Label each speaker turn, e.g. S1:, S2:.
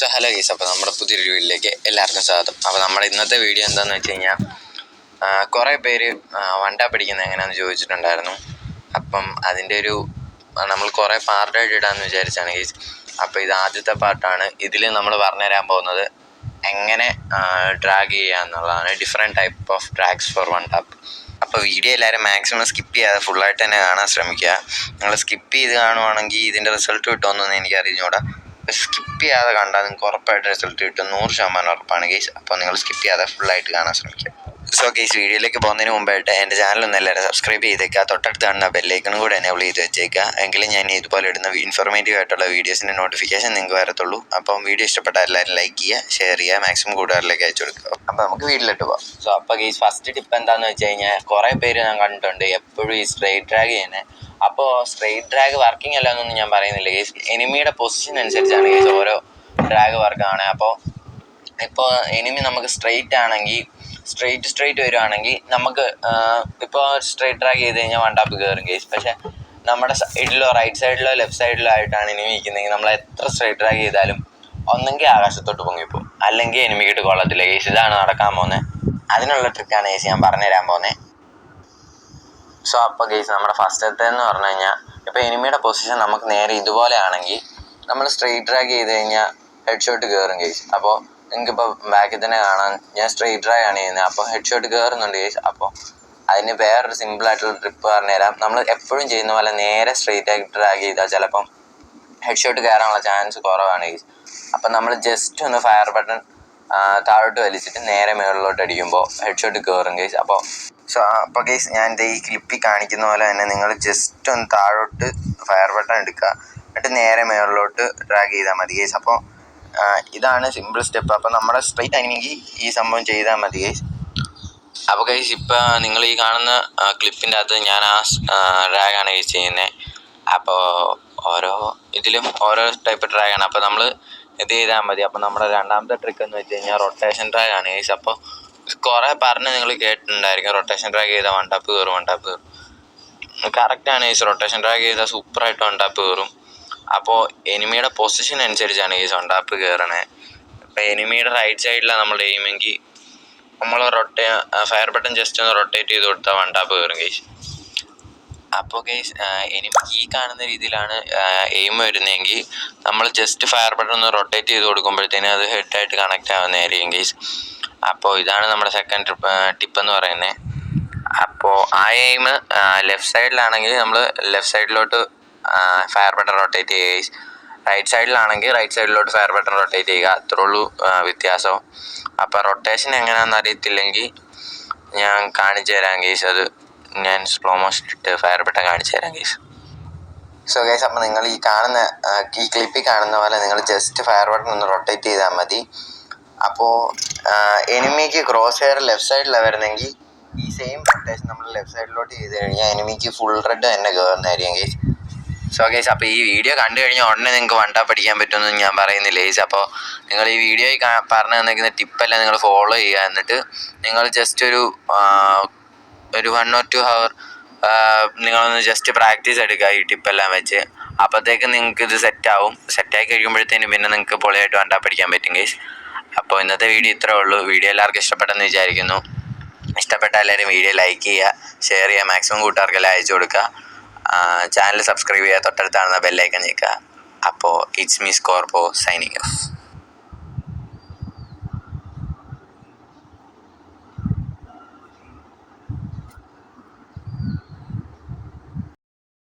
S1: So hello guys, അപ്പോൾ നമ്മുടെ പുതിയൊരു വീഡിയോയിലേക്ക് എല്ലാവർക്കും സ്വാഗതം. അപ്പോൾ നമ്മുടെ ഇന്നത്തെ വീഡിയോ എന്താണെന്ന് വെച്ച് കഴിഞ്ഞാൽ കുറേ പേര് വണ്ടാ പഠിക്കുന്നത് എങ്ങനെയാണെന്ന് ചോദിച്ചിട്ടുണ്ടായിരുന്നു. അപ്പം അതിൻ്റെ ഒരു നമ്മൾ കുറേ പാർട്ടായിട്ട് ഇടാമെന്ന് വിചാരിച്ചാണ് ഗൈസ്. അപ്പോൾ ഇത് ആദ്യത്തെ പാർട്ടാണ്. ഇതിൽ നമ്മൾ പറഞ്ഞുതരാൻ പോകുന്നത് എങ്ങനെ ഡ്രാഗ് ചെയ്യുക എന്നുള്ളതാണ്. Different type of drags for one tap. അപ്പോൾ വീഡിയോ എല്ലാവരും മാക്സിമം സ്കിപ്പ് ചെയ്യാതെ ഫുള്ളായിട്ട് തന്നെ കാണാൻ ശ്രമിക്കുക. നിങ്ങൾ സ്കിപ്പ് ചെയ്ത് കാണുവാണെങ്കിൽ ഇതിൻ്റെ റിസൾട്ട് കിട്ടുമെന്നൊന്നും എനിക്ക് അറിഞ്ഞുകൂടാ. സ്കിപ്പ് ചെയ്യാതെ കണ്ടാൽ നിങ്ങൾക്ക് ഉറപ്പായിട്ട് റിസൾട്ട് കിട്ടും, 100% ഉറപ്പാണ് ഗൈസ്. അപ്പോൾ നിങ്ങൾ സ്കിപ്പ് ചെയ്യാതെ ഫുള്ളായിട്ട് കാണാൻ ശ്രമിക്കുക. സോ ഗൈസ്, വീഡിയോയിലേക്ക് പോകുന്നതിന് മുമ്പായിട്ട് എൻ്റെ ചാനലൊന്നും എല്ലാവരും സബ്സ്ക്രൈബ് ചെയ്തേക്കുക. തൊട്ടടുത്ത് കാണുന്ന ബെല്ലൈക്കണും കൂടെ എനേബിൾ ചെയ്ത് വെച്ചേക്കുക. എങ്കിലും ഞാൻ ഇതുപോലെ ഇടുന്ന ഇൻഫോർമേറ്റീവ് ആയിട്ടുള്ള വീഡിയോസിൻ്റെ നോട്ടിഫിക്കേഷൻ നിങ്ങൾക്ക് വരത്തുള്ളൂ. അപ്പം വീഡിയോ ഇഷ്ടപ്പെട്ടാൽ എല്ലാവരും ലൈക്ക് ചെയ്യുക, ഷെയർ ചെയ്യുക, മാക്സിമം കൂട്ടുകാരിലേക്ക് അയച്ചു കൊടുക്കുക. അപ്പോൾ നമുക്ക് വീട്ടിലിട്ട് പോകാം. സോ അപ്പോൾ ഗൈസ്, ഫസ്റ്റ് ടിപ്പ് എന്താണെന്ന് വെച്ച് കഴിഞ്ഞാൽ കുറേ പേര് ഞാൻ കണ്ടിട്ടുണ്ട് എപ്പോഴും ഈ സ്ട്രെയിറ്റ് ഡ്രാഗ് ചെയ്യുന്നത്. അപ്പോൾ സ്ട്രെയിറ്റ് ഡ്രാഗ് വർക്കിംഗ് അല്ല എന്നൊന്നും ഞാൻ പറയുന്നില്ല ഗൈസ്. എനിമിയുടെ പൊസിഷൻ അനുസരിച്ചാണ് ഗൈസ് ഓരോ ഡ്രാഗ് വർക്കാണ്. അപ്പോൾ ഇപ്പോൾ എനിമി നമുക്ക് സ്ട്രെയിറ്റ് ആണെങ്കിൽ സ്ട്രെയിറ്റ് വരുവാണെങ്കിൽ നമുക്ക് ഇപ്പോൾ സ്ട്രെയിറ്റ് ഡ്രാഗ് ചെയ്ത് കഴിഞ്ഞാൽ വൺ ടാപ്പ് കയറും ഗൈസ്. പക്ഷേ നമ്മുടെ സൈഡിലോ റൈറ്റ് സൈഡിലോ ലെഫ്റ്റ് സൈഡിലോ ആയിട്ടാണ് എനിമി നിൽക്കുന്നതെങ്കിൽ നമ്മൾ എത്ര സ്ട്രെയിറ്റ് ഡ്രാഗ് ചെയ്താലും ഒന്നെങ്കിൽ ആകാശത്തോട്ട് പൊങ്ങിപ്പോവും, അല്ലെങ്കിൽ എനിമിക്കിട്ട് കൊള്ളത്തില്ല ഗൈസ്. ഇതാണ് നടക്കാൻ പോകുന്നത്. അതിനുള്ള ട്രിക്കാണ് ഗൈസ് ഞാൻ പറഞ്ഞുതരാൻ പോകുന്നത്. സോ അപ്പോൾ ഗൈസ്, നമ്മുടെ ഫസ്റ്റത്തെ എന്ന് പറഞ്ഞു കഴിഞ്ഞാൽ ഇപ്പോൾ എനിമിയുടെ പൊസിഷൻ നമുക്ക് നേരെ ഇതുപോലെ ആണെങ്കിൽ നമ്മൾ സ്ട്രെയിറ്റ് ഡ്രാഗ് ചെയ്ത് കഴിഞ്ഞാൽ ഹെഡ് ഷോട്ട് കയറും ഗൈസ്. അപ്പോൾ നിങ്ങൾക്കിപ്പോൾ ബാക്കിൽ തന്നെ കാണാൻ ഞാൻ സ്ട്രെയിറ്റ് ഡ്രാഗ് ആണ് ചെയ്യുന്നത്. അപ്പോൾ ഹെഡ് ഷോട്ട് കയറുന്നുണ്ട് ഗൈസ്. അപ്പോൾ അതിന് വേറൊരു സിമ്പിളായിട്ടുള്ള ട്രിപ്പ് പറഞ്ഞുതരാം. നമ്മൾ എപ്പോഴും ചെയ്യുന്ന പോലെ നേരെ സ്ട്രെയിറ്റ് ആക്കി ഡ്രാഗ് ചെയ്താൽ ചിലപ്പം ഹെഡ് ഷോട്ട് കയറാനുള്ള ചാൻസ് കുറവാണ് ഗൈസ്. അപ്പം നമ്മൾ ജസ്റ്റ് ഒന്ന് ഫയർ ബട്ടൺ താഴോട്ട് വലിച്ചിട്ട് നേരെ മുകളിലോട്ട് അടിക്കുമ്പോൾ ഹെഡ് ഷോട്ട് കയറും ഗൈസ്. അപ്പോൾ ഗൈസ്, ഞാൻ ഈ ക്ലിപ്പിൽ കാണിക്കുന്ന പോലെ തന്നെ നിങ്ങൾ ജസ്റ്റ് ഒന്ന് താഴോട്ട് ഫയർ ബട്ടൺ എടുക്കുക, എന്നിട്ട് നേരെ മുകളിലോട്ട് ഡ്രാഗ് ചെയ്താൽ മതി ഗൈസ്. അപ്പോൾ ഇതാണ് സിമ്പിൾ സ്റ്റെപ്പ്. അപ്പോൾ നമ്മുടെ സ്ട്രെയിറ്റ് ആണെങ്കിൽ ഈ സംഭവം ചെയ്താൽ മതി ഗൈസ്. അപ്പോൾ ഗൈസ്, ഇപ്പോൾ നിങ്ങൾ ഈ കാണുന്ന ക്ലിപ്പിൻ്റെ അകത്ത് ഞാൻ ഡ്രാഗാണ് ഗൈസ് ചെയ്യുന്നത്. അപ്പോൾ ഓരോ ഇതിലും ഓരോ ടൈപ്പ് ഡ്രാഗാണ്. അപ്പോൾ നമ്മൾ ഇത് ചെയ്താൽ മതി. അപ്പോൾ നമ്മുടെ രണ്ടാമത്തെ ട്രിക്ക് എന്ന് വെച്ച് കഴിഞ്ഞാൽ റൊട്ടേഷൻ ഡ്രാഗാണ് ഗൈസ്. അപ്പോൾ കുറേ പറഞ്ഞ് നിങ്ങൾ കേട്ടിട്ടുണ്ടായിരിക്കും, റൊട്ടേഷൻ ഡ്രാഗ് ചെയ്താൽ വൺ ടാപ്പ് കയറും. കറക്റ്റാണ് ഗൈസ്. റൊട്ടേഷൻ ഡ്രാഗ് ചെയ്താൽ സൂപ്പറായിട്ട് വൺ ടാപ്പ് കയറും. അപ്പോൾ എനിമിയുടെ പൊസിഷൻ അനുസരിച്ചാണ് ഗൈസ് വൺ ടാപ്പ് കയറണേ. ഇപ്പോൾ എനിമിയുടെ റൈറ്റ് സൈഡിലാണ് നമ്മുടെ എയിമെങ്കിൽ നമ്മൾ ഫയർ ബട്ടൺ ജസ്റ്റ് ഒന്ന് റൊട്ടേറ്റ് ചെയ്ത് കൊടുത്താൽ വൺ ടാപ്പ് കയറും ഗൈസ്. അപ്പോൾ ഗൈസ്, എനിമിക്ക് ഈ കാണുന്ന രീതിയിലാണ് എയിം വരുന്നതെങ്കിൽ നമ്മൾ ജസ്റ്റ് ഫയർ ബട്ടൺ ഒന്ന് റൊട്ടേറ്റ് ചെയ്ത് കൊടുക്കുമ്പോഴത്തേനും അത് ഹെഡായിട്ട് കണക്റ്റ് ആവുന്നതായിരിക്കും ഗൈസ്. അപ്പോൾ ഇതാണ് നമ്മുടെ സെക്കൻഡ് ടിപ്പ് എന്ന് പറയുന്നത്. അപ്പോൾ ആ എയിം ലെഫ്റ്റ് സൈഡിലാണെങ്കിൽ നമ്മൾ ലെഫ്റ്റ് സൈഡിലോട്ട് ഫയർ ബട്ടൺ റൊട്ടേറ്റ് ചെയ്യുക ഗൈസ്. റൈറ്റ് സൈഡിലാണെങ്കിൽ റൈറ്റ് സൈഡിലോട്ട് ഫയർ ബട്ടൺ റൊട്ടേറ്റ് ചെയ്യുക. അത്രേ ഉള്ളൂ വ്യത്യാസം. അപ്പോൾ റൊട്ടേഷൻ എങ്ങനെയാണെന്ന് അറിയത്തില്ലെങ്കിൽ ഞാൻ കാണിച്ചു തരാം ഗൈസ്. അത് ഞാൻ സ്ലോ മോഷൻ ഇട്ട് ഫയർ ബട്ടൺ കാണിച്ചു തരാം ഗൈസ്. സോ ഗൈസ്, അപ്പോൾ നിങ്ങൾ ഈ ക്ലിപ്പിൽ കാണുന്ന പോലെ നിങ്ങൾ ജസ്റ്റ് ഫയർ ബട്ടൺ ഒന്ന് റൊട്ടേറ്റ് ചെയ്താൽ മതി. അപ്പോൾ എനിമിക്ക് ക്രോസ് ഹെയർ ലെഫ്റ്റ് സൈഡിലാണ് വരുന്നെങ്കിൽ ഈ സെയിം റൊട്ടേഷൻ നമ്മൾ ലെഫ്റ്റ് സൈഡിലോട്ട് ചെയ്ത് കഴിഞ്ഞാൽ എനിമിക്ക് ഫുൾ റെഡ് തന്നെ കയറുന്നതായിരിക്കും ഗൈസ്. സോ ഗൈസ്, അപ്പോൾ ഈ വീഡിയോ കണ്ടു കഴിഞ്ഞാൽ ഉടനെ നിങ്ങൾക്ക് വൺ ടാപ്പ് പഠിക്കാൻ പറ്റുമെന്ന് ഞാൻ പറയുന്നില്ല ഗൈസ്. അപ്പോൾ നിങ്ങൾ ഈ വീഡിയോയിൽ പറഞ്ഞു തന്നിരിക്കുന്ന ടിപ്പെല്ലാം നിങ്ങൾ ഫോളോ ചെയ്യുക. എന്നിട്ട് നിങ്ങൾ ജസ്റ്റ് ഒരു 1 or 2 hour നിങ്ങളൊന്ന് ജസ്റ്റ് പ്രാക്ടീസ് എടുക്കുക ഈ ടിപ്പെല്ലാം വെച്ച്. അപ്പോഴത്തേക്ക് നിങ്ങൾക്ക് ഇത് സെറ്റായി കഴിയുമ്പോഴത്തേനും പിന്നെ നിങ്ങൾക്ക് പൊളിയായിട്ട് വൺ ടാപ്പ് പഠിക്കാൻ പറ്റും ഗൈസ്. അപ്പോൾ ഇന്നത്തെ വീഡിയോ ഇത്രേ ഉള്ളൂ. വീഡിയോ എല്ലാവർക്കും ഇഷ്ടപ്പെട്ടെന്ന് വിചാരിക്കുന്നു. ഇഷ്ടപ്പെട്ട എല്ലാവരും വീഡിയോ ലൈക്ക് ചെയ്യുക, ഷെയർ ചെയ്യുക, മാക്സിമം കൂട്ടുകാർക്കെല്ലാം അയച്ചു കൊടുക്കുക. ചാനൽ സബ്സ്ക്രൈബ് ചെയ്യുക, തൊട്ടടുത്ത് കാണുന്ന ബെല്ലൈക്കൺ ഞെക്കുക. അപ്പോൾ ഇറ്റ്സ് മീ സ്കോർപോ സൈനിങ് ഓഫ്.